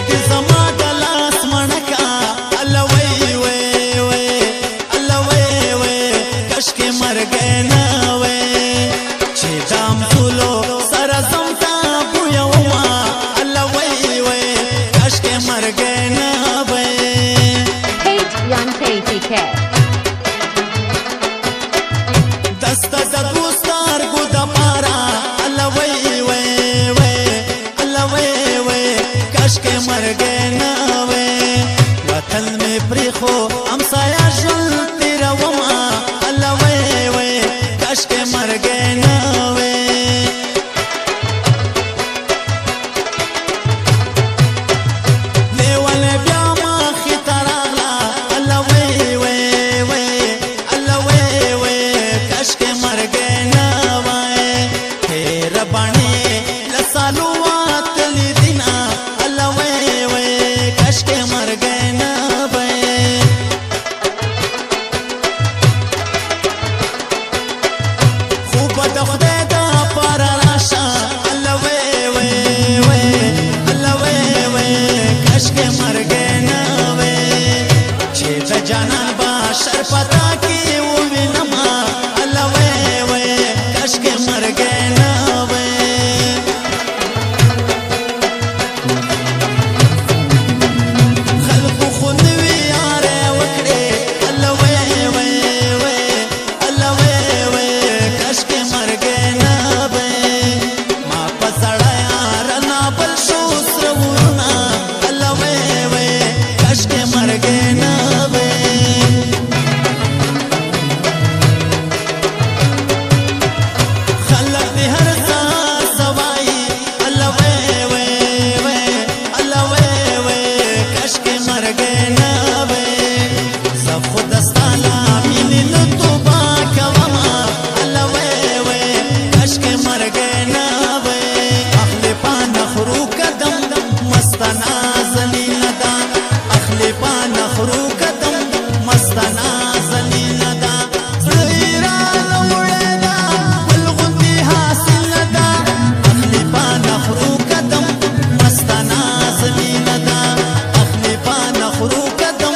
دې زما د لاس مڼکه الله وی وی وی الله وی وی کشکې مرګی نه وی چې دام ټولو سره زم تا بویومه الله وی وی کشکې مرګی نه وی KTK دسته د دوستارګو دپاره الله وی وی وی الله وی وی کشکې مرګی نه وی وطن مې پرېښو همسایه ژوند تېرومه الله وی وی کشکې مرګی نه وی لیوالې بیا مخې ته راغله الله وی وی وی الله وی وی کشکې مرګی نه وی تېره بڼې له سالو وتلي دینه الله وی وی کشکې مرګی نه وی خو به د خدای دپاره راشه الله وی وی وی الله وی وی کشکې مرګی نه وی چې د جانان به شرپتا کې ووینمه الله وی وی کشکې مرګی نه وی خلقو خو نوي یارې وکړې الله وی وی وی الله وی وی کشکې مرګی نه وی ما په زړه یاره نابل شو سره ورونه الله وی وی کشکې مرګی نه وی خلق دې هر سهار سوایي الله وی وی وی الله وی وی کشکې مرګی نه وی زه خو د ستا له مینې نه توبه کومه الله وی وی کشکې مرګی نه وی اخلي په نخرو قدم مسته نازنینه ده اخلي په نخرو قدم مسته نازنینه ده زړه یې راله وړې ده بل غوندې حاصل نه ده اخلي په نخرو قدم مسته نازنینه ده اخلي په نخرو قدم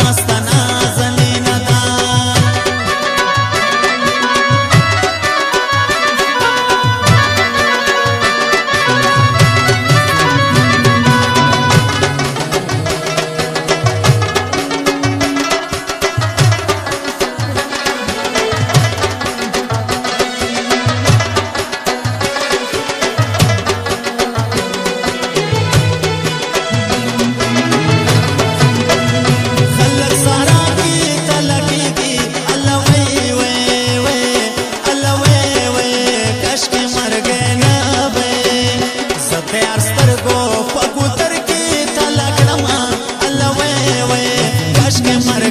مسته نازنینه ده خلق سارا کی تلقیږي الله وی وی وی الله وی وی کشکې مرګی نه وی زه تیار سترګو په ګودر کې تلکړمه الله وی وی کشکې مرګی